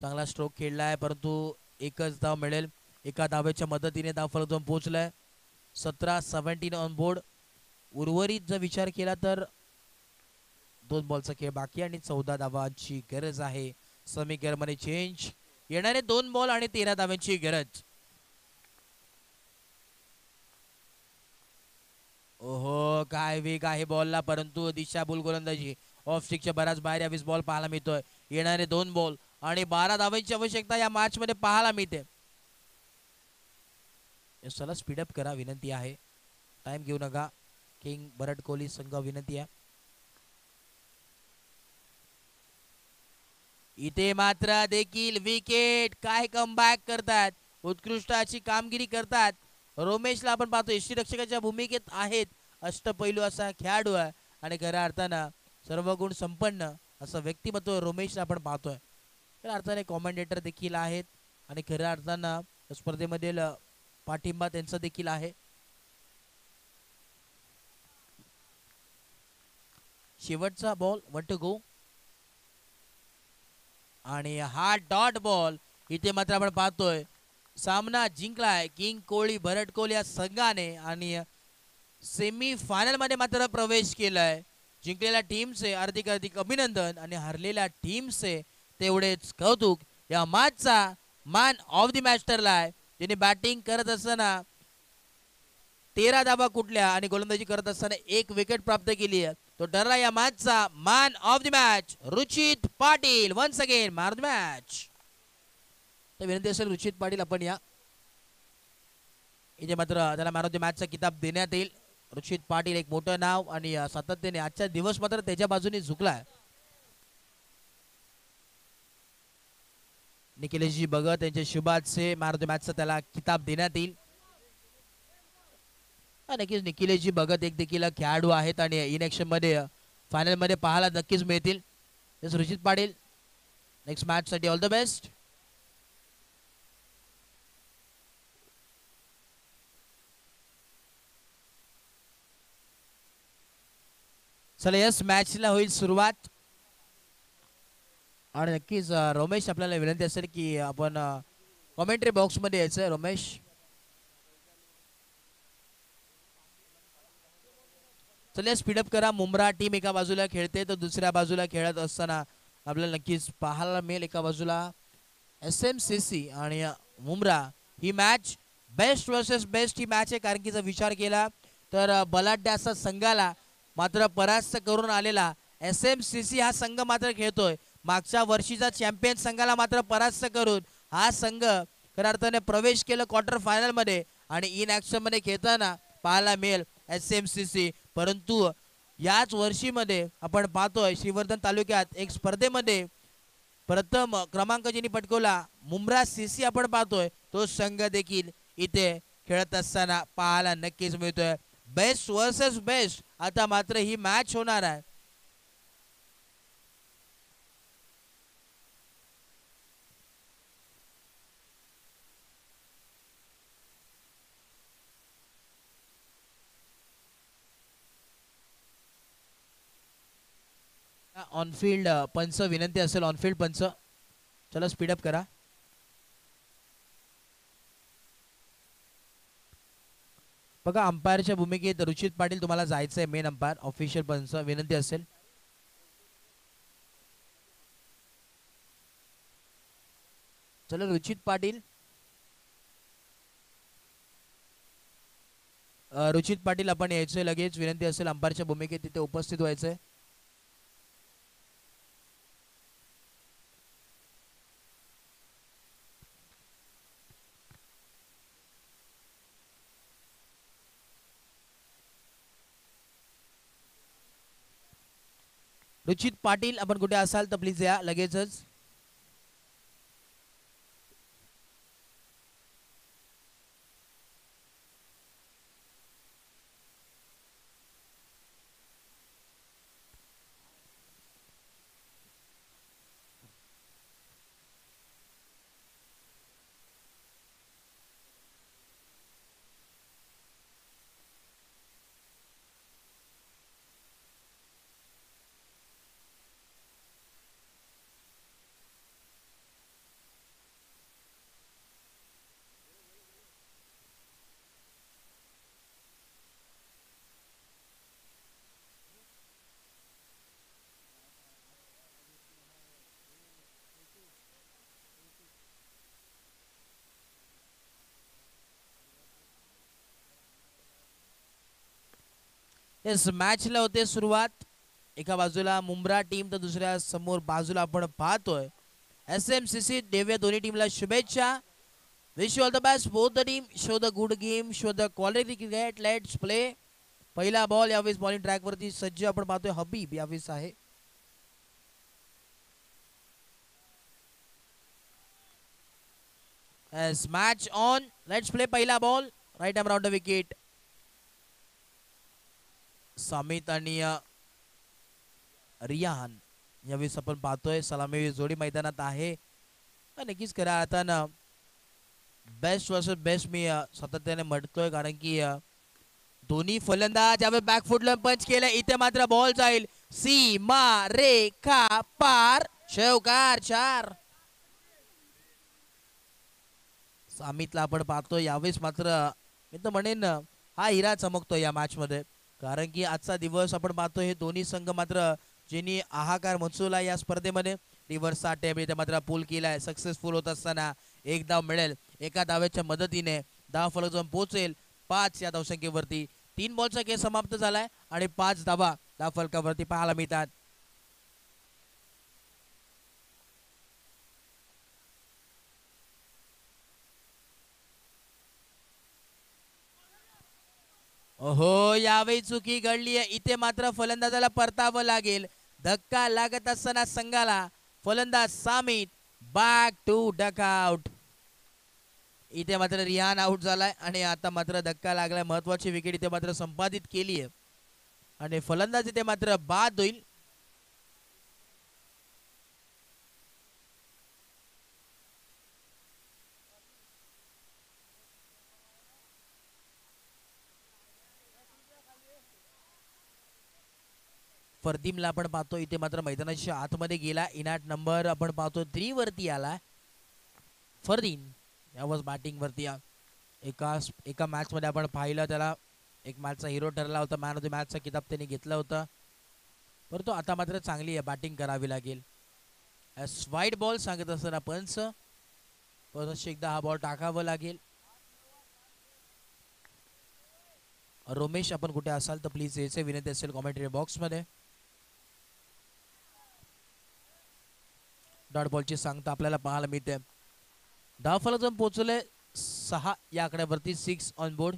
चांगला स्ट्रोक खेळलाय, परंतु एकच धाव मिळेल. एका धावेच्या मदतीने धाव फलक जाऊन पोहोचलाय. 17-17 ऑन बोर्ड. उर्वरित जर विचार केला तर 2 बॉलचा खेळ बाकी आणि 14 धावांची गरज आहे. समीकरणमध्ये चेंज. येणारे 2 बॉल आणि 13 धावांची गरज. ओहो, काय वेग आहे बॉलला, परंतु दिशाभूल गोलंदाजी. ऑफ स्टिकच्या बराच बाहेर यावेळेस बॉल पाहायला मिळतोय. येणारे 2 बॉल आणि 12 धावांची आवश्यकता या मॅच मध्ये पाहायला मिळते. चला स्पीडअप करा, विनंती आहे. टाइम घेऊ नका. किंग भरत कोहली संघ विनंती आहे. इथे मात्र देखील विकेट. काय कमबॅक करतात, उत्कृष्ट अशी कामगिरी करतात. रोमेशला आपण पाहतो यष्टीरक्षकाच्या भूमिकेत आहेत. अष्टपैलू असा खेळाडू आहे आणि खऱ्या अर्थानं सर्व गुण संपन्न असं व्यक्तिमत्व रोमेशला आपण पाहतोय. खऱ्या अर्थाने कॉमेंटेटर देखील आहेत आणि खऱ्या अर्थानं स्पर्धेमधील पाठिंबा त्यांचा देखील आहे. शेवटचा बॉल 1 टू गो आणि हा डॉट बॉल. इथे मात्र आपण पाहतोय सामना जिंकलाय किंग कोहली भरत कोहली या संघाने आणि सेमी फायनल मध्ये मात्र प्रवेश केलाय. जिंकलेल्या टीमचे हार्दिक अभिनंदन आणि हरलेल्या टीमचे तेवढेच कौतुक. या मॅचचा मॅन ऑफ द मॅच ठरलाय, ज्याने बॅटिंग करत असताना 13 धावा कुठल्या आणि गोलंदाजी करत असताना 1 विकेट प्राप्त केली आहे. तो ठरला या मॅचचा man of the match Ruchit Patil. Once again man of the match. तर विनंती असेल रुचित पाटील आपण या. इथे मात्र त्याला मॅन ऑफ द मॅचचा किताब देण्यात येईल. रुचित पाटील एक मोठं नाव आणि सातत्याने आजचा दिवस मात्र त्याच्या बाजूने झुकलाय. निखिलेशजी भगत यांच्या शुभाचे मॅन ऑफ द मॅचचा त्याला किताब देण्यात येईल. नक्कीच निखिलेशजी भगत एक देखील खेळाडू आहेत आणि इन ॲक्शन मध्ये फायनल मध्ये पाहायला नक्कीच मिळतील. रुचित पाटील नेक्स्ट मॅच साठी ऑल द बेस्ट. चला यस मॅचला होईल सुरुवात आणि नक्कीच रमेश आपल्याला विनंती असेल की आपण कॉमेंट्री बॉक्स मध्ये यायचं. रमेश चला स्पीडअप करा. मुंब्रा टीम एका बाजूला खेळते तर दुसऱ्या बाजूला खेळत असताना आपल्याला नक्कीच पाहायला मिळेल एका बाजूला SMCC आणि मुंब्रा. ही मॅच बेस्ट वर्सेस बेस्ट ही मॅच आहे, कारण की जर विचार केला तर बलाढ्य असा संघाला मात्र परास्त करून आलेला SMCC हा संघ मात्र खेळतोय. मागच्या वर्षीचा चॅम्पियन संघाला मात्र परास्त करून हा संघ खऱ्या अर्थाने प्रवेश केलं क्वार्टर फायनल मध्ये आणि इन ॲक्शन मध्ये खेळताना पाहायला मिळेल SMCC. परंतु याच वर्षीमध्ये आपण पाहतोय श्रीवर्धन तालुक्यात एक स्पर्धेमध्ये प्रथम क्रमांक ज्यांनी पटकवला मुंब्रा CC आपण पाहतोय तो संघ देखील इथे खेळत असताना पाहायला नक्कीच मिळतोय. बेस्ट वर्सेस बेस्ट आता मात्र ही मॅच होणार आहे. ऑनफिल्ड पंच विनंती असेल. ऑनफिल्ड पंच चला स्पीडअप करा. बघा अंपायरच्या भूमिकेत रुचित पाटील तुम्हाला जायचंय. मेन अंपायर ऑफिशियल पंच विनंती असेल. चला रुचित पाटील रुचित पाटील आपण यायचंय लगेच. विनंती असेल अंपायरच्या भूमिकेत तिथे उपस्थित व्हायचंय. रुचित पाटील आपण कुठे असाल तर प्लीज या लगेचच. इस मॅचला होते सुरुवात. एका बाजूला मुंब्रा टीम तर दुसऱ्या समोर बाजूला आपण पाहतोय SMCC. देव्या दोन्ही टीमला शुभेच्छा. Wish you all the best both the team. Show the good game, show the quality cricket. Let's play. पहिला बॉल यावेळेस बॉलिंग ट्रॅक वरती सज्ज आपण पाहतोय. हबीब यावेळेस आहे. Yes, match on. Let's play. पहिला ball right arm round the wicket. Samit आणि रियान यावेळेस आपण पाहतोय सलामी जोडी मैदानात आहे. नक्कीच करा आता ना बेस्ट वर्सेस बेस्ट मी सातत्याने म्हणतोय, कारण की दोन्ही फलंदाज यावेळी बॅकफुटला पंच केलं. इथे मात्र बॉल जाईल सीमा रेखा पार. शेवकार 4. सामितला आपण पाहतोय यावेळेस मात्र मी तर म्हणेन हा हिरा चमकतो या मॅच मध्ये, कारण की आजचा दिवस आपण पाहतोय हे दोन्ही संघ मात्र ज्यांनी हाहाकार मचवला या स्पर्धेमध्ये. रिव्हर्स अटेम्प्ट इथे मात्र पूल केलाय. सक्सेसफुल होत असताना एक धाव मिळेल. एका धावेच्या मदतीने धाव फलक जाऊन पोहोचेल 5 या धावसंख्येवरती. 3 बॉलचा खेळ समाप्त झालाय आणि 5 धावा धाव फलकावरती पाहायला मिळतात. ओहो यावेळी चुकी घडली आहे. इथे मात्र फलंदाजाला परतावं लागेल. धक्का लागत असताना संघाला फलंदाज सामित बॅक टू डकआउट. इथे मात्र रिहान आउट झालाय आणि आता मात्र धक्का लागलाय. महत्वाची विकेट इथे मात्र संपादित केली आहे आणि फलंदाज इथे मात्र बाद होईल. फरदीमला आपण पाहतो इथे मात्र मैदानाच्या आतमध्ये गेला. इनाट नंबर आपण पाहतो 3 वरती आला. फरदीन यावर बॅटिंग वरती. एका मॅच मध्ये आपण पाहिलं त्याला एक मॅचचा हिरो ठरला होता. मॅन ऑफ द मॅचचा किताब त्यांनी घेतला होता. परंतु आता मात्र चांगली बॅटिंग करावी लागेल. वाईट बॉल सांगत असताना पंच परत एकदा हा बॉल टाकावा लागेल. रोमेश आपण कुठे असाल तर प्लीज यायचे विनंती असेल कॉमेंट्री बॉक्स मध्ये. डॉट बॉलची सांगता आपल्याला पाहायला मिळते. धाव फलक जाऊन पोहोचले 6 या आकड्यावरती. 6 ऑन बोर्ड.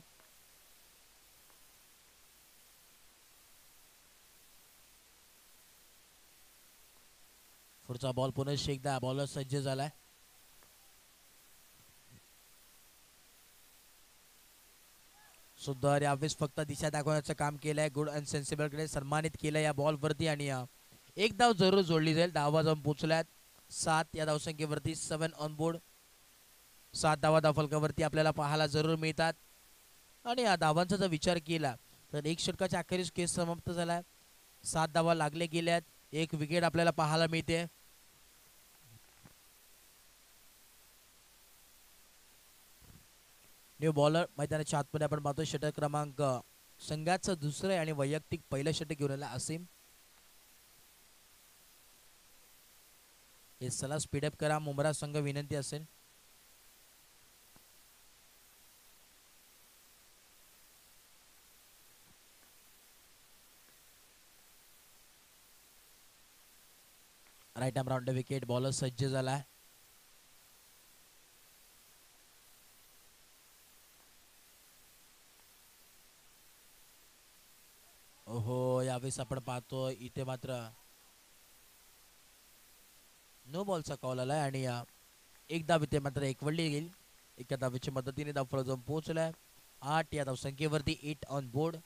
पुढचा बॉल पुन्हा एकदा बॉलर सज्ज झालाय. सुंदर यावेळेस फक्त दिशा दाखवण्याचं काम केलंय. गुड अँड सेन्सिबल कडे सन्मानित केलं या बॉल वरती आणि एक धाव जरूर जोडली जाईल. धावा जाऊन पोहोचल्यात 7 या धावसंख्येवरती. 7 ऑन बोर्ड. 7 धावा धाव फलकावरती आपल्याला पाहायला जरूर मिळतात. आणि या धावांचा जर विचार केला तर एक षटकाच्या अखेरीस केस समाप्त झालाय. 7 धावा लागले गेल्यात. 1 विकेट आपल्याला पाहायला मिळते. न्यू बॉलर मैदानाच्या आतमध्ये आपण पाहतो. षटक क्रमांक संघाचं दुसरं आणि वैयक्तिक पहिलं षटक घेऊन आला असीम. हे सला स्पीडअप करा मुंब्रा संघ विनंती असेल. Right arm round wicket. Bowler सज्ज झालाय. ओहो यावेळेस आपण पाहतो इथे मात्र नो बॉलचा कॉल आलाय आणि एक धाव इथे मात्र एकवडली गेली. एका धावेच्या मदतीने धाव फलक जाऊन पोहोचलाय 8 या धावसंख्येवरती. 8 ऑन बोर्ड.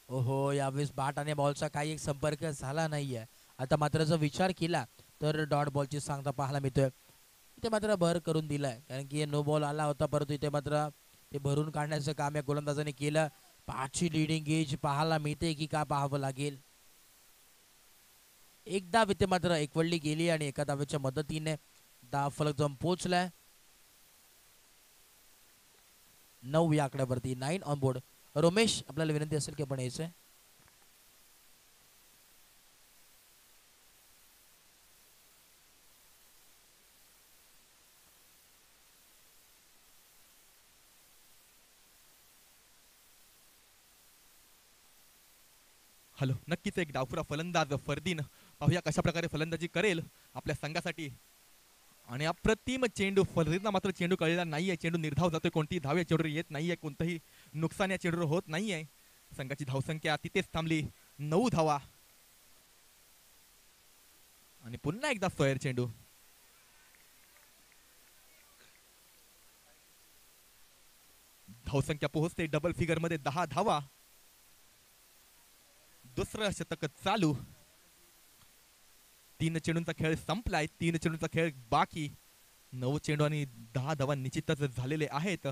ओहो यावेळेस बॅट आणि बॉलचा काही एक संपर्क झाला नाहीये. आता मात्र जर विचार केला तर डॉट बॉलची सांगता पाहायला मिळतोय. इथे मात्र भर करून दिलाय, कारण की नो बॉल आला होता, परंतु इथे मात्र ते भरून काढण्याचं काम या गोलंदाजाने केलं. 5ची लीडिंग एज पाहायला मिळते की का पाहावं लागेल. एक धाव इथे मात्र एकवडली गेली आणि एका धावेच्या मदतीने धाव फलक जाऊन पोहोचलाय 9 या आकड्यावरती. 9 ऑन बोर्ड. रोमेश आपल्याला विनंती असेल की आपण यायचंय. हॅलो, नक्कीच एक डावखुरा फलंदाज फरदीन, पाहूया कशा प्रकारे फलंदाजी करेल आपल्या संघासाठी. आणि अप्रतिम चेंडू, फरदीनला मात्र चेंडू कळलेला नाहीये. चेंडू निर्धाव जातोय, कोणतीही धाव या चेंडूवर येत नाहीये, कोणतंही नुकसान या चेंडूवर होत नाहीये. संघाची धावसंख्या तिथेच थांबली, 9 धावा. आणि पुन्हा एकदा सोयर चेंडू. धावसंख्या पोहोचते डबल फिगर मध्ये, 10 धावा. दुसरं शतक चालू. 3 चेंडूंचा खेळ संपलाय, 3 चेंडूंचा खेळ बाकी. 9 चेंडू आणि 10 धावा निश्चितच झालेले आहेत.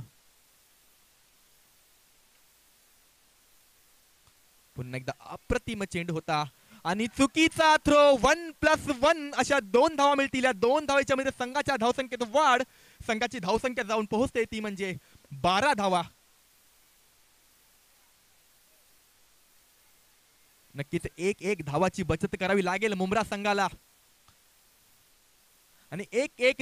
पुन्हा एकदा अप्रतिम चेंडू होता आणि चुकीचा थ्रो. 1+1 अशा 2 धावा मिळतील. या 2 धावेच्या मध्ये संघाच्या धावसंख्येत वाढ. संघाची धावसंख्या जाऊन पोहोचते ती म्हणजे 12 धावा. नक्कीच एक धावाची बचत करावी लागेल मुंब्रा संघाला आणि एक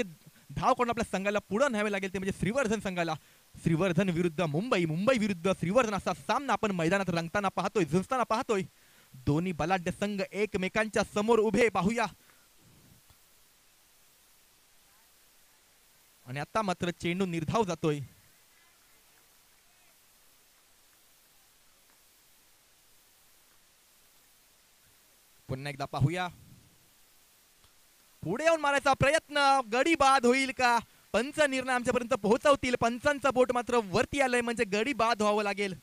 धाव करून आपल्या संघाला पुढे न्यावे लागेल, ते म्हणजे श्रीवर्धन संघाला. श्रीवर्धन विरुद्ध मुंबई, मुंबई विरुद्ध श्रीवर्धन असा सामना आपण मैदानात रंगताना पाहतोय, झुंजताना पाहतोय. दोन्ही बलाढ्य संघ एकमेकांच्या समोर उभे. पाहूया. आणि आता मात्र चेंडू निर्धाव जातोय. पुन्हा एकदा पाहूया. पुढे येऊन मारायचा प्रयत्न, गडी बाद होईल का? पंच निर्णय आमच्यापर्यंत पोहोचवतील. पंचांचा बोट मात्र वरती आलंय, म्हणजे गडी बाद व्हावं लागेल.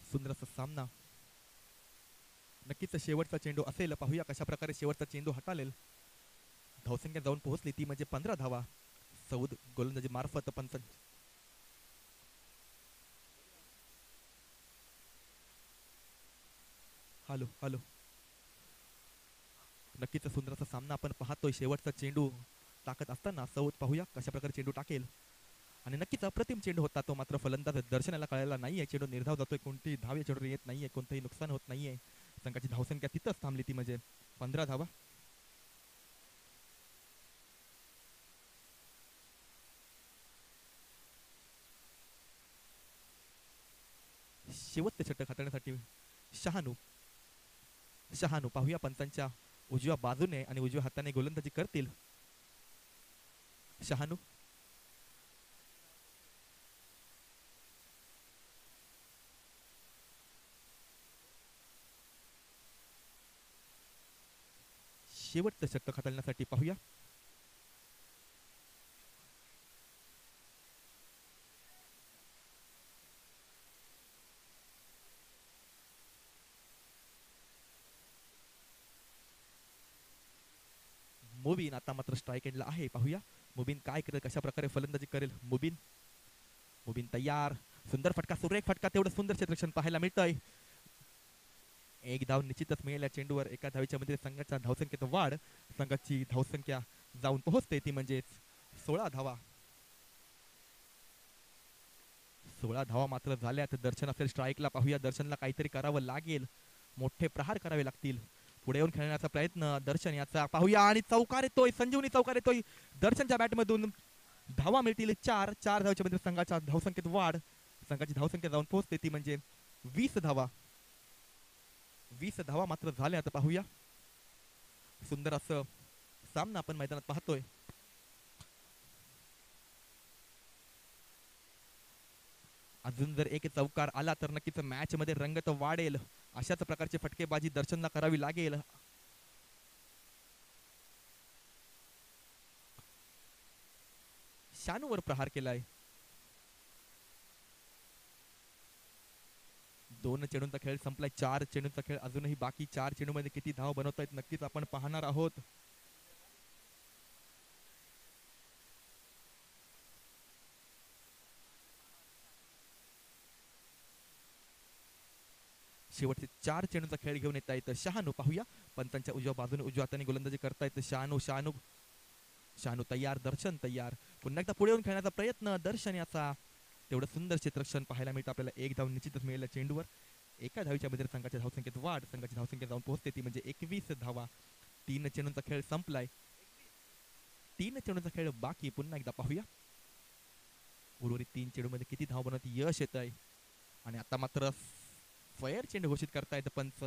सुंदर असा सामना. नक्कीच शेवटचा चेंडू असेल. पाहूया कशा प्रकारे शेवटचा चेंडू हाताळेल. धावसंख्या जाऊन पोहोचली ती म्हणजे 15 धावा. सौद गोलंदाजी मार्फत पंच हॅलो हॅलो नक्कीच सुंदर असा सामना आपण पाहतोय. शेवटचा चेंडू टाकत असताना सौद पाहूया कशा प्रकारे चेंडू टाकेल. आणि नक्कीच अप्रतिम चेंडू होता तो, मात्र फलंदाज दर्शनाला कळायला नाहीये. चेंडू निर्धाव जातोय, कोणतीही धाव या चेंडूवर येत नाहीये, कोणतंही नुकसान होत नाहीये. संघाची धावसंख्या तिथंच थांबली, ती म्हणजे 15 धावा. शेवटचे षटक हाताळण्यासाठी शहानू शहानू पाहूया पंचांच्या उजव्या बाजूने आणि उजव्या हाताने गोलंदाजी करतील. शहानू शेवटचं षटक हाताळण्यासाठी पाहूया. मुबीन आता मात्र स्ट्राईक एंडला आहे. पाहूया मुबीन काय करेल, कशा प्रकारे फलंदाजी करेल. मुबीन मुबीन तयार. सुंदर फटका, सुरेख फटका. तेवढं सुंदर क्षेत्ररक्षण पाहायला मिळतंय. एक धाव निश्चितच मिळेल या चेंडूवर. एका धावीच्या मध्ये संघाच्या धावसंख्येत वाढ. संघाची धावसंख्या जाऊन पोहोचते, ती म्हणजे 16 धावा. 16 धावा मात्र झाल्या. तर दर्शन असेल स्ट्राईकला. पाहूया दर्शनला काहीतरी करावं लागेल, मोठे प्रहार करावे लागतील. पुढे येऊन खेळण्याचा प्रयत्न दर्शन याचा पाहूया. आणि चौकार येतोय, संजीवनी चौकार येतोय. दर्शनच्या बॅटमधून धावा मिळतील 4. 4 धावच्या मध्ये संघाच्या धावसंख्येत वाढ. संघाची धावसंख्या जाऊन पोहोचते, ती म्हणजे 20 धावा. 20 धावा मात्र झाल्या. आता पाहूया सुंदर असं सामना आपण मैदानात पाहतोय. अजून जर एक चौकार आला तर नक्कीच मॅच मध्ये रंगत वाढेल. अशाच प्रकारची फटकेबाजी दर्शनला करावी लागेल. शानूवर प्रहार केलाय. 2 चेंडूंचा खेळ संपलाय. 4 चेंडूंचा खेळ अजूनही बाकी. 4 चेंडूमध्ये किती धाव बनवतायत नक्कीच आपण पाहणार आहोत. शेवटचे 4 चेंडूंचा खेळ घेऊन येत आहेत शहानू. पाहूया पंतांच्या उजव्या बाजूने उजव्या हाताने गोलंदाजी करतायत शहानू. शहानू शहानू तयार. दर्शन तयार. पुन्हा एकदा पुढे येऊन खेळण्याचा प्रयत्न दर्शन याचा. तेवढं सुंदर क्षेत्ररक्षण पाहायला मिळतं आपल्याला. एक धाव निश्चितच मिळेल चेंडूवर. एका धावीच्या मध्ये संघाच्या धावसंख्येत वाढ. संघाची धावसंख्या जाऊन पोहोचते, ती म्हणजे 21 धावा. 3 चेंडूंचा खेळ संपलाय. 3 चेंडूंचा खेळ बाकी. पुन्हा एकदा पाहूया उर्वरित 3 चेंडूमध्ये किती धाव बनवत यश येत आहे. आणि आता मात्र फायर चेंडू घोषित करतायत पंच.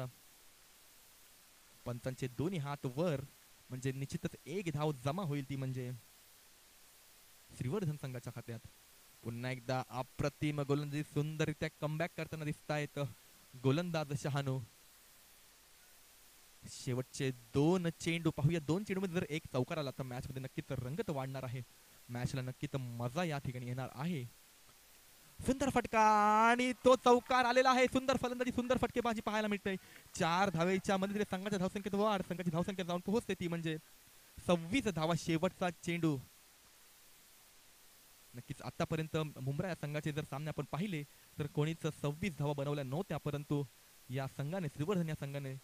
पंचांचे दोन्ही हात वर, म्हणजे निश्चितच एक धाव जमा होईल, ती म्हणजे श्रीवर्धन संघाच्या खात्यात. पुन्हा एकदा अप्रतिम गोलंदाजी, सुंदररित्या कमबॅक करताना दिसतायत गोलंदाज शहानू. शेवटचे 2 चेंडू पाहूया. 2 चेंडू मध्ये जर एक चौकार आला तर मॅच मध्ये नक्कीच रंगत वाढणार आहे. मॅचला नक्कीच मजा या ठिकाणी येणार आहे. सुंदर फटका आणि तो चौकार आलेला आहे. सुंदर फलंदाजी, सुंदर फटकेबाजी पाहायला मिळते. 4 धावेच्या मध्ये संघाच्या धावसंख्येत वाढ. संघाची धावसंख्या जाऊन पोहोचते, ती म्हणजे 26 धावा. शेवटचा चेंडू. नक्कीच आतापर्यंत मुंब्रा या संघाचे जर सामने आपण पाहिले तर कोणीच 26 धावा बनवल्या नव्हत्या, परंतु या संघाने, श्रीवर्धन या संघाने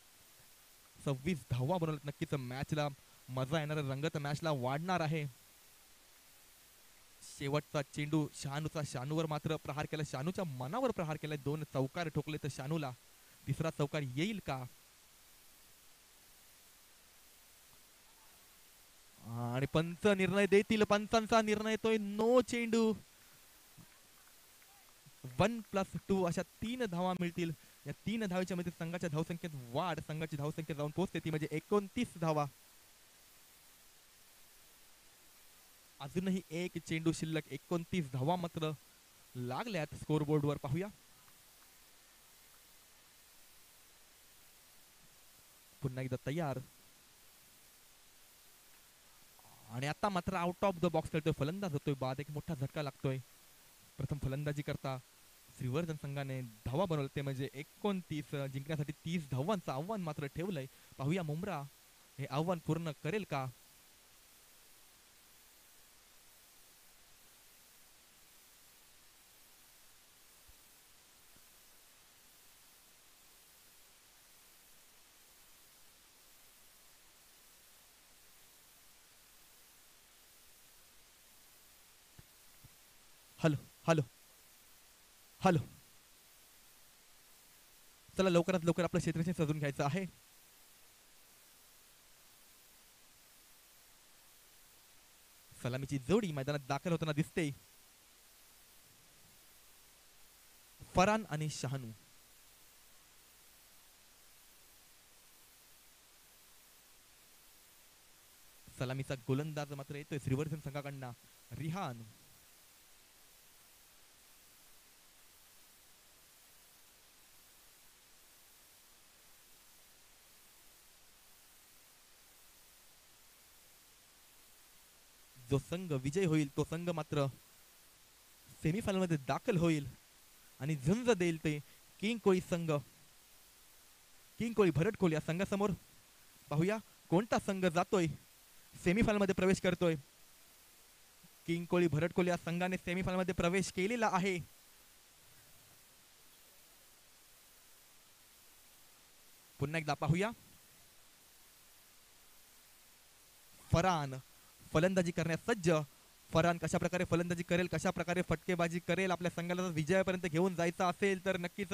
26 धावा बनवल्यात. नक्कीच मॅचला मजा येणार, रंगत मॅचला वाढणार आहे. शेवटचा चेंडू शहानूचा. शानूवर मात्र प्रहार केला, शानूच्या मनावर प्रहार केलाय. 2 चौकार ठोकले तर शानूला तिसरा चौकार येईल का? आणि पंच निर्णय देतील. पंचांचा निर्णय येतोय नो चेंडू. 1+2 अशा 3 धावा मिळतील. या 3 धावेच्या मध्ये संघाच्या धावसंख्येत वाढ. संघाची धावसंख्या जाऊन पोहोचते, ती म्हणजे 29 धावा. अजूनही एक चेंडू शिल्लक. 29 धावा मात्र लागल्यात स्कोरबोर्ड वर. पाहूया पुन्हा एकदा तयार. आणि आता मात्र आउट ऑफ द बॉक्स खेळतोय फलंदाज होतोय बाद. एक मोठा झटका लागतोय. प्रथम फलंदाजी करता श्रीवर्धन संघाने धावा बनवले, ते म्हणजे 29. जिंकण्यासाठी 30 धावांचं आव्हान मात्र ठेवलंय. पाहूया मुंब्रा हे आव्हान पूर्ण करेल का? हॅलो हॅलो, चला लवकरात लवकर आपलं क्षेत्रक्षण सजून घ्यायचं आहे. सलामीची जोडी मैदानात दाखल होताना दिसते. फरान आणि शहानू. सलामीचा गोलंदाज मात्र येतोय श्रीवर्धन संघाकडनं रिहान. जो संघ विजय होईल तो संघ मात्र सेमीफायनल मध्ये दाखल होईल आणि झुंज देईल ते किंग कोळी संघ. किंग कोळी भरट कोळी या संघासमोर पाहूया कोणता संघ जातोय सेमीफायनल मध्ये प्रवेश करतोय. किंग कोळी भरट कोळी या संघाने सेमीफायनल मध्ये प्रवेश केलेला आहे. पुन्हा एकदा पाहूया. फरान फलंदाजी करण्यास सज्ज. फरान कशा प्रकारे फलंदाजी करेल, कशा प्रकारे फटकेबाजी करेल. आपल्या संघाला विजयापर्यंत घेऊन जायचं असेल तर नक्कीच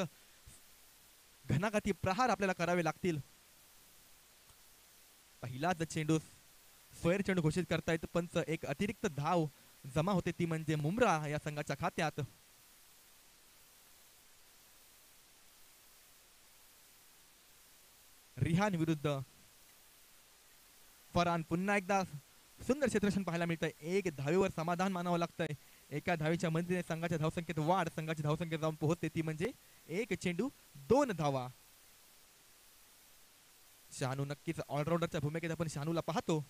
घणाघाती प्रहार आपल्याला करावे लागतील. पहिलाच चेंडू स्क्वेअर चेंडू घोषित करतायत पंच. एक अतिरिक्त धाव जमा होते ती म्हणजे मुंब्रा या संघाच्या खात्यात. रिहान विरुद्ध फरान. पुन्हा एकदा सुंदर क्षेत्ररक्षण पाहायला मिळतंय. एक धावेवर समाधान मानावं लागतंय. एका धावेच्या मदतीने संघाच्या धावसंख्येत वाढ, संघाची धावसंख्या जाऊन पोहोचते ती म्हणजे एक चेंडू 2 धावा. शहानू नक्कीच ऑलराऊंडरच्या भूमिकेत आपण शहानूला पाहतो.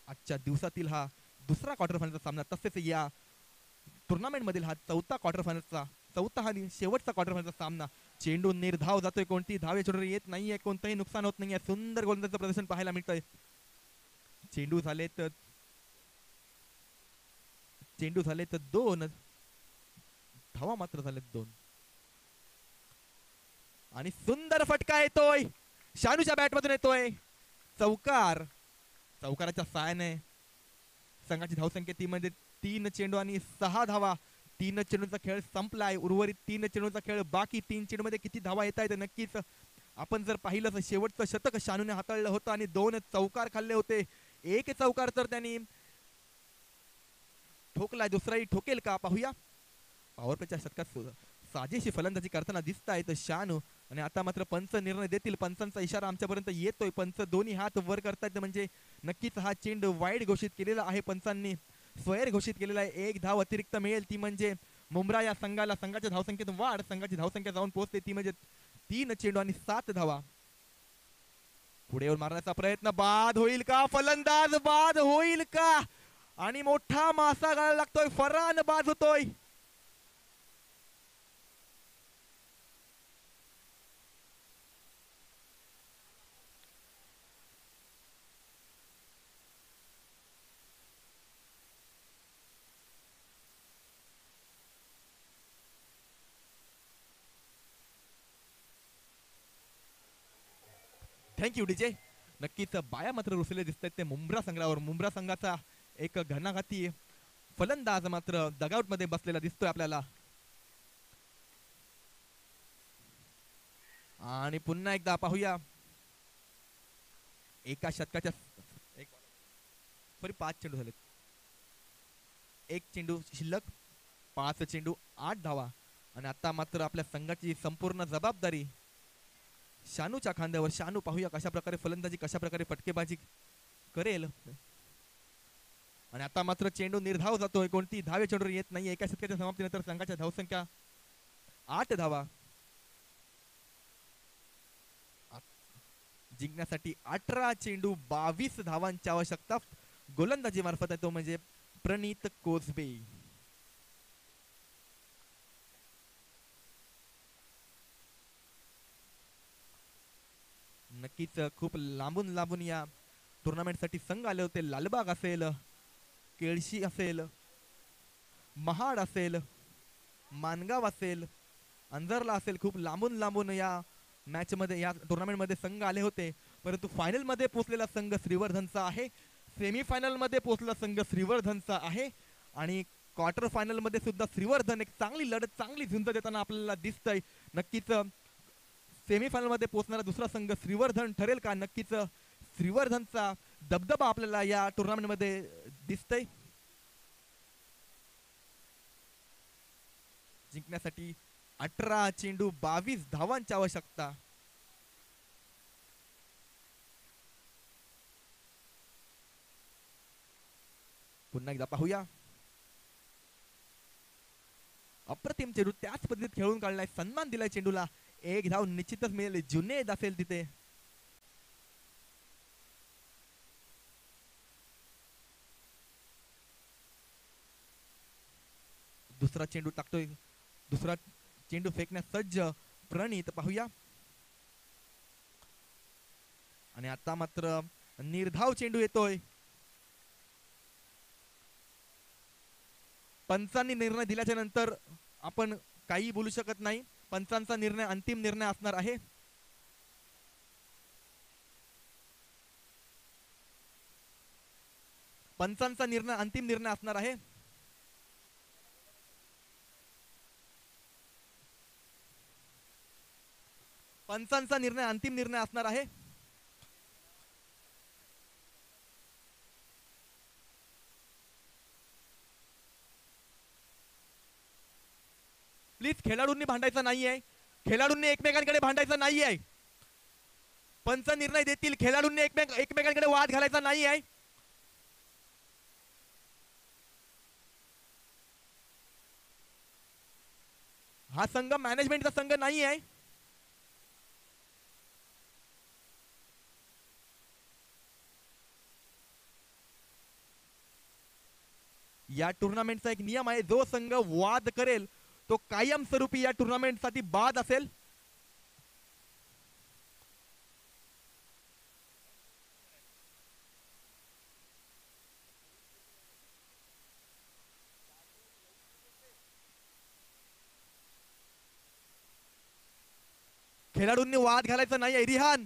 आजच्या दिवसातील हा दुसरा क्वार्टर फायनलचा सामना, तसेच या टुर्नामेंट मधील हा चौथा आणि शेवटचा क्वार्टर फायनलचा सामना. चेंडू निर्धाव जातोय, कोणती धावे चेंडू येत नाहीये, कोणतंही नुकसान होत नाहीये. सुंदर गोलंदाजीचं प्रदर्शन पाहायला मिळतंय. चेंडू झाले तर 2 धावा मात्र झालेत 2. आणि सुंदर फटका येतोय, शानूच्या बॅट मधून येतोय. चौकाराच्या साहाय्याने संघाची धावसंख्या ती म्हणजे 3 चेंडू आणि 6 धावा. 3 चेंडूचा खेळ संपलाय. उर्वरित 3 चेंडूचा खेळ बाकी. 3 चेंडू मध्ये किती धावा येत आहेत नक्कीच आपण जर पाहिलं तर शेवटचं शतक शानूने हाताळलं होतं आणि 2 चौकार खाल्ले होते. एक चौकार तर त्यांनी ठोकलाय, दुसराही ठोकेल का पाहूया. पॉवर प्लेच्या शतकात साजेशी फलंदाजी करताना दिसत आहेत शहानू. आणि आता मात्र पंच निर्णय देतील. पंचांचा इशारा आमच्यापर्यंत येतोय. पंच दोन्ही हात वर करतायत म्हणजे नक्कीच हा चेंडू वाईड घोषित केलेला आहे. पंचांनी स्क्वेअर घोषित केलेला आहे. एक धाव अतिरिक्त मिळेल ती म्हणजे मुंब्रा या संघाला. संघाच्या धावसंख्येत वाढ, संघाची धावसंख्या जाऊन पोहोचते ती म्हणजे 3 चेंडू आणि 7 धावा. पुढे येऊन मारण्याचा प्रयत्न, बाद होईल का? फलंदाज बाद होईल का? आणि मोठा मासा गाळायला लागतोय. फरान बाद होतोय. Thank you DJ. नक्कीच बाया मात्र रुसले दिसत आहेत ते मुंब्रा संघावर. मुंब्रा संघाचा एक घणाघाती फलंदाज मात्र डगआउट मध्ये बसलेला दिसतोय आपल्याला. आणि पुन्हा एकदा पाहूया. एका षटकाच्या 5 चेंडू झालेत. 1 चेंडू शिल्लक, 5 चेंडू 8 धावा. आणि आता मात्र आपल्या संघाची संपूर्ण जबाबदारी शानूच्या खांद्यावर. शानू पाहूया कशा प्रकारे फलंदाजी, कशा प्रकारे फटकेबाजी करेल. आणि आता मात्र चेंडू निर्धाव जातोय, कोणती धावे चेंडू येत नाही. एका षटकाच्या समाप्तीनंतर संघाच्या धावसंख्या 8 धावा. जिंकण्यासाठी 18 चेंडू 22 धावांची आवश्यकता गोलंदाजी मार्फत आहे, तो म्हणजे प्रणीत कोसबे. नक्कीच खूप लांबून लांबून या टुर्नामेंट साठी संघ आले होते. लालबाग असेल, केळशी असेल, महाड असेल, मानगाव असेल, अंजरला असेल, खूप लांबून लांबून या मॅच मध्ये, या टुर्नामेंट मध्ये संघ आले होते. परंतु फायनल मध्ये पोहोचलेला संघ श्रीवर्धनचा आहे, सेमीफायनल मध्ये पोहोचलेला संघ श्रीवर्धनचा आहे आणि क्वार्टर फायनल मध्ये सुद्धा श्रीवर्धन एक चांगली लढत, चांगली झुंज देताना आपल्याला दिसतंय. नक्कीच सेमीफायनल मध्ये पोहोचणारा दुसरा संघ श्रीवर्धन ठरेल का? नक्कीच श्रीवर्धनचा दबदबा आपल्याला या टुर्नामेंट मध्ये दिसतंय. जिंकण्यासाठी 18 चेंडू 22 धावांची आवश्यकता. पुन्हा एकदा पाहूया. अप्रतिम चेंडू त्याच पद्धतीत खेळून काढलाय, सन्मान दिलाय चेंडूला. एक धाव निश्चितच मिळेल, जुनेद असेल तिथे. दुसरा चेंडू टाकतोय, दुसरा चेंडू फेकण्यास सज्ज प्रणित. पाहूया. आणि आता मात्र निर्धाव चेंडू येतोय. पंचांनी निर्णय दिल्याच्या नंतर आपण काही बोलू शकत नाही. पंचांचा निर्णय अंतिम निर्णय असणार आहे. पंचांचा निर्णय अंतिम निर्णय असणार आहे. पंचांचा निर्णय अंतिम निर्णय असणार आहे. प्लीज खेळाडूंनी भांडायचं नाहीये, खेळाडूंनी एकमेकांकडे भांडायचं नाहीये. पंच निर्णय देतील, खेळाडूंनी एकमेकांकडे वाद घालायचा नाहीये. हा संघ मॅनेजमेंटचा संघ नाही आहे. या टुर्नामेंटचा एक नियम आहे, जो संघ वाद करेल तो कायमस्वरूपी या टुर्नामेंटसाठी बाद असेल. खेळाडूंनी वाद घालायचा नाही. रिहान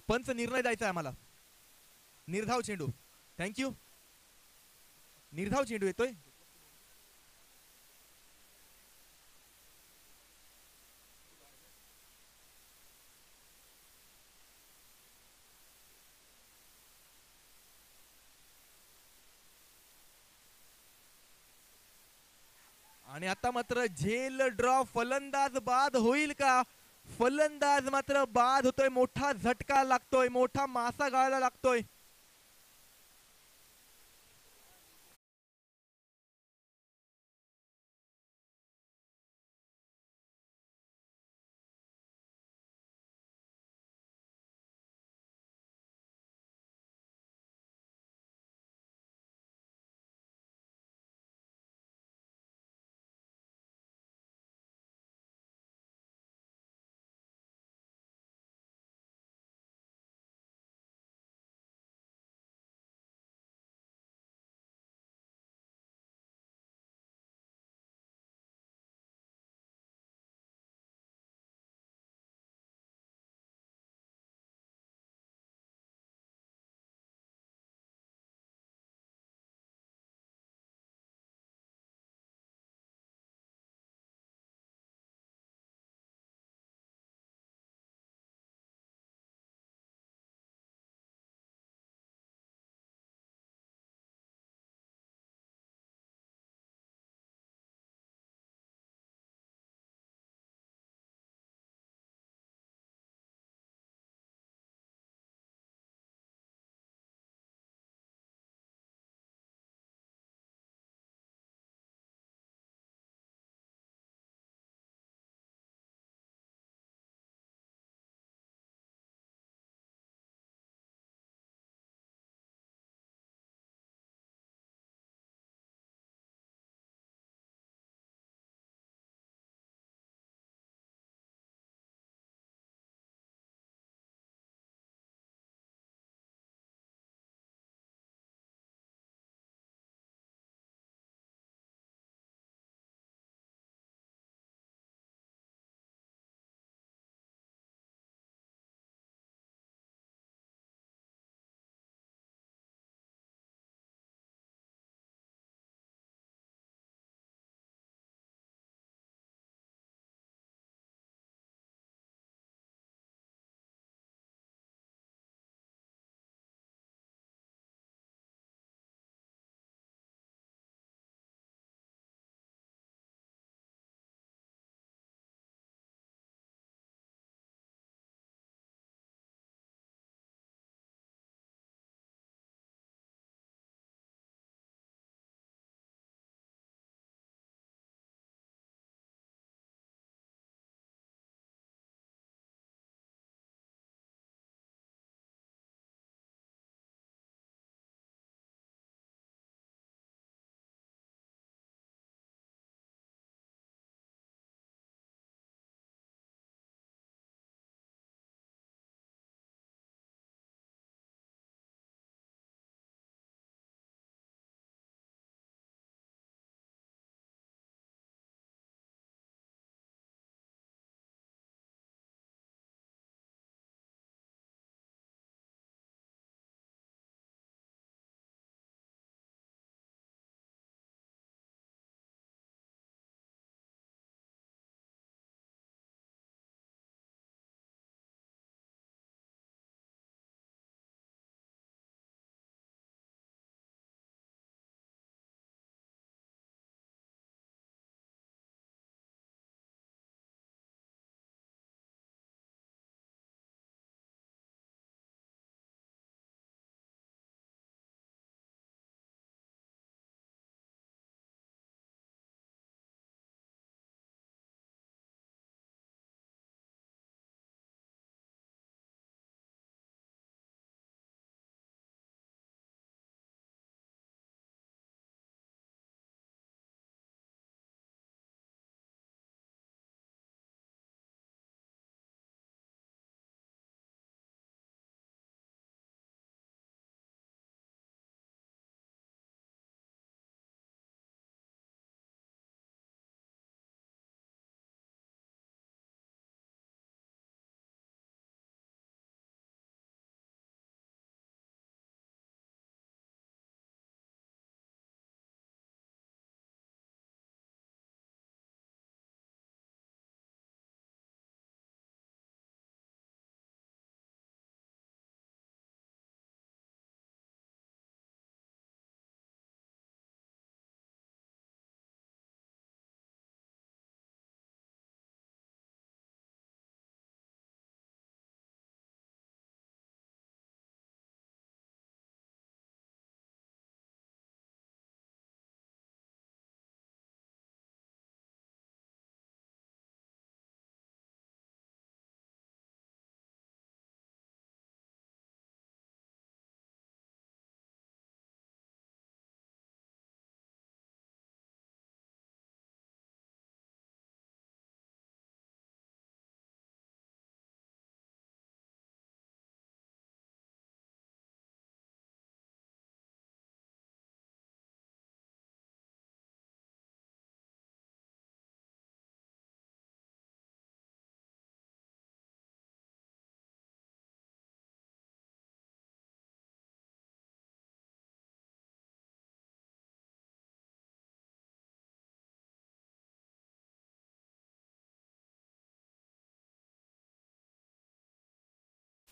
पंच निर्णय द्यायचा आहे आम्हाला. निर्धाव चेंडू, थँक्यू. निर्धाव चेंडू येतोय. आणि आता मात्र झेल ड्रॉ, फलंदाज बाद होईल का? फलंदाज मात्र बाद होतोय. मोठा झटका लागतोय, मोठा मासा गाळायला लागतोय.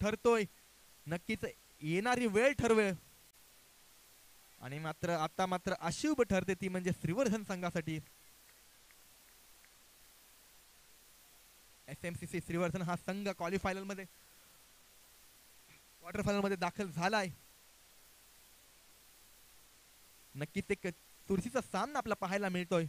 ठरतोय, नक्कीच येणारी वेळ ठरवेल. आणि आता मात्र अशुभ ठरते ती म्हणजे श्रीवर्धन संघासाठी. SMCC श्रीवर्धन हा संघ क्वार्टर फायनल मध्ये दाखल झालाय. नक्कीच एक चुरशीचा सामना आपला पाहायला मिळतोय.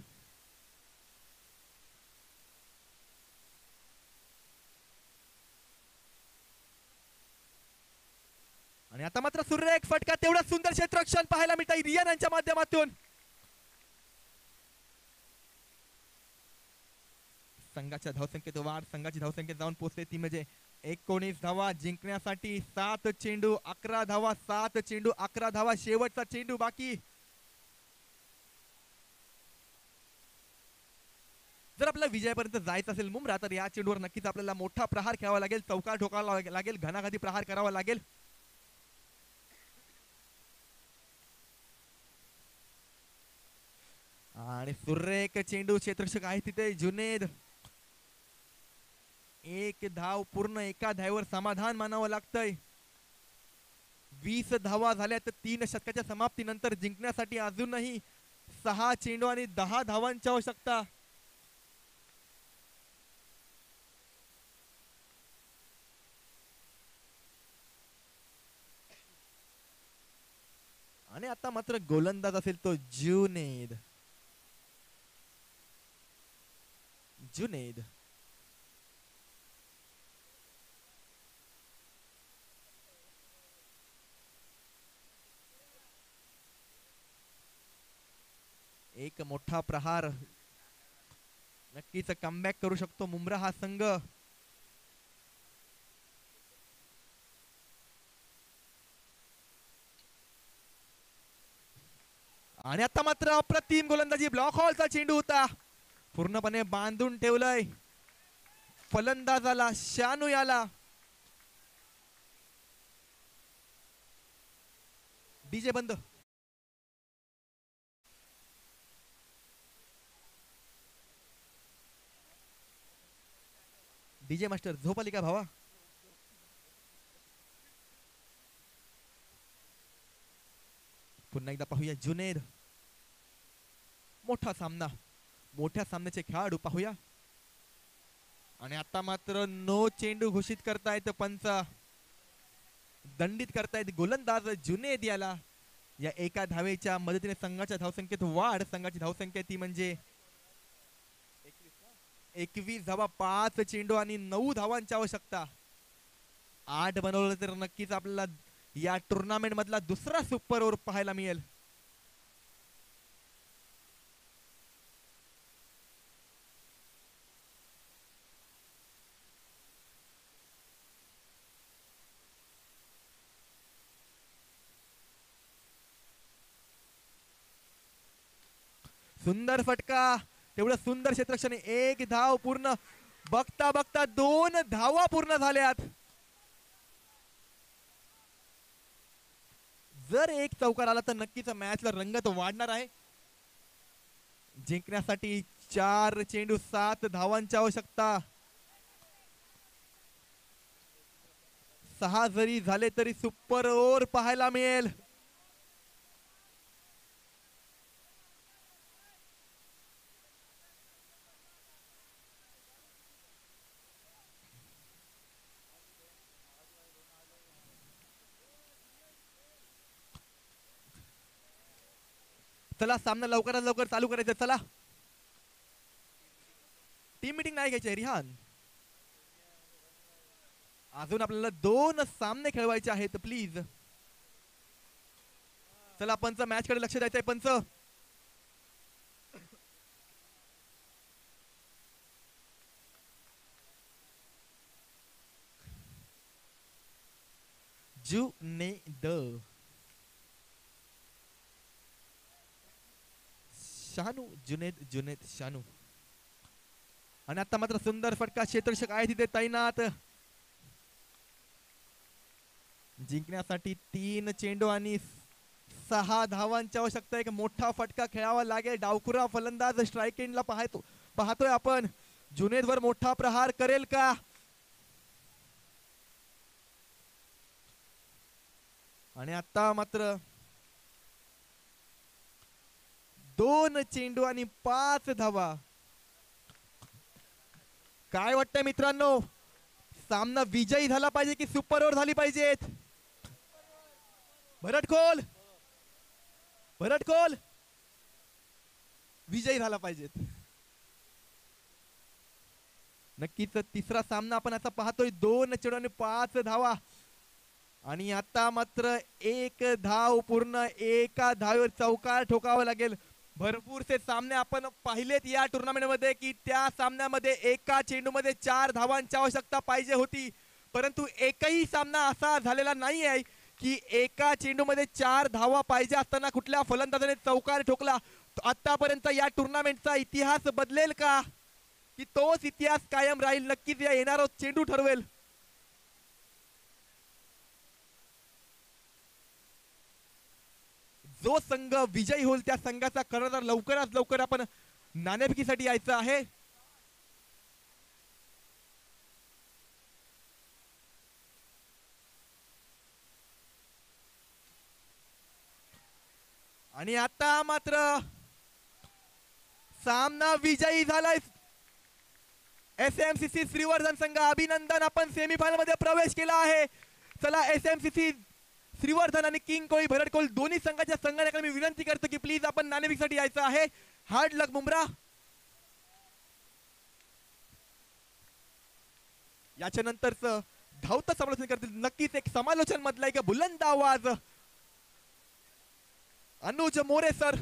आणि आता मात्र सुरेख फटका, तेवढा सुंदर क्षेत्ररक्षण पाहायला मिळत आहे रियान यांच्या माध्यमातून. संघाच्या धावसंख्येत वाढ, संघाची धावसंख्या जाऊन पोहोचते ती म्हणजे 19 धावा. जिंकण्यासाठी 7 चेंडू 11 धावा, 7 चेंडू 11 धावा, शेवटचा चेंडू बाकी. जर आपल्याला विजयापर्यंत जायचं असेल मुंब्रा, तर या चेंडूवर नक्कीच आपल्याला मोठा प्रहार खेळावा लागेल, चौकार ठोकावा लागेल, घणाघाती प्रहार करावा लागेल. आणि सुरेख चेंडू, क्षेत्ररक्षक आहे तिथे जुनेद. एक धाव पूर्ण, एका धावेवर समाधान मानावं लागतंय. 20 धावा झाल्या तर 3 षटकाच्या समाप्तीनंतर जिंकण्यासाठी अजूनही 6 चेंडू आणि 10 धावांची आवश्यकता. आणि आता मात्र गोलंदाज असेल तो जुनेद. एक मोठा प्रहार, नक्कीच कमबॅक करू शकतो मुंब्रा हा संघ. आणि आता मात्र अप्रतिम गोलंदाजी, ब्लॉक हॉलचा चेंडू होता, पूर्णपणे बांधून ठेवलंय फलंदाजाला, शानू याला. डीजे बंद. डीजे मास्टर झोप आली का भावा? पुन्हा एकदा पाहूया जुनेद. मोठा सामना, मोठ्या सामन्याचे खेळाडू पाहूया. आणि आता मात्र नो चेंडू घोषित करतायत पंच, दंडित करतायत गोलंदाज जुनेद याला. या एका धावेच्या मदतीने संघाच्या धावसंख्येत वाढ. संघाची धावसंख्या ती म्हणजे 21 धावा, 5 चेंडू आणि 9 धावांची आवश्यकता. 8 बनवलं तर नक्कीच आपल्याला या टुर्नामेंट मधला दुसरा सुपर ओव्हर पाहायला मिळेल. सुंदर फटका, तेवढं सुंदर क्षेत्ररक्षण. 1 धाव पूर्ण, बघता बघता 2 धावा पूर्ण झाल्यात. जर एक चौकार आला तर नक्कीच मॅचला रंगत वाढणार आहे. जिंकण्यासाठी 4 चेंडू 7 धावांची आवश्यकता. 6 जरी झाले तरी सुपर ओव्हर पाहायला मिळेल. चला सामना लवकरात लवकर चालू करायचं. चला, टीम मीटिंग नाही घ्यायची रिहान. अजून आपल्याला 2 सामने खेळवायचे आहेत प्लीज. चला पंच, मॅच कडे लक्ष द्यायचंय पंच. जुनेद, शानू, जुनेद शानू. आणि आता मात्र सुंदर फटका, क्षेत्ररक्षक आहे तिथे तैनात. जिंकण्यासाठी 3 चेंडू आणि 6 धावांची आवश्यकता. एक मोठा फटका खेळावा लागेल. डावखुरा फलंदाज स्ट्राईक एंडला पाहतोय आपण. जुनेद वर मोठा प्रहार करेल का? आणि आता मात्र 2 चेंडू आणि 5 धावा. काय वाटतंय मित्रांनो, सामना विजयी झाला पाहिजे की सुपर ओव्हर झाली पाहिजेत? भरटखोल विजयी झाला पाहिजेत. नक्कीच तिसरा सामना आपण आता पाहतोय. 2 चेंडू आणि 5 धावा. आणि आता मात्र 1 धाव पूर्ण, एका धावेवर चौकार ठोकावा लागेल. भरपूरसे सामने आपण पाहिलेत या टुर्नामेंट मध्ये की त्या सामन्यामध्ये एका चेंडूमध्ये 4 धावांची आवश्यकता पाहिजे होती, परंतु एकही सामना असा झालेला नाही आहे की एका चेंडूमध्ये 4 धावा पाहिजे असताना कुठल्या फलंदाजाने चौकार ठोकला. आतापर्यंत या टुर्नामेंटचा इतिहास बदलेल का, की तोच इतिहास कायम राहील? नक्कीच या येणारा चेंडू ठरवेल. जो संघ विजयी होईल त्या संघाचा कर्णधार लवकरात लवकर आपण नाणेफेकीसाठी यायचं आहे. आणि आता मात्र सामना विजयी झालाय SMCC श्रीवर्धन संघ. अभिनंदन, आपण सेमीफायनल मध्ये प्रवेश केला आहे. चला, SMCC श्रीवर्धन आणि किंग कोळी भरटकोल दोन्ही संघाच्या संघाने मी विनंती करतो की प्लीज आपण नाणेफेकीसाठी यायचं आहे. हार्ड लक मुंब्रा. याच्या नंतरच धावतं समालोचन करतील. नक्कीच एक समालोचन मधला एक बुलंद आवाज अनुज मोरे सर.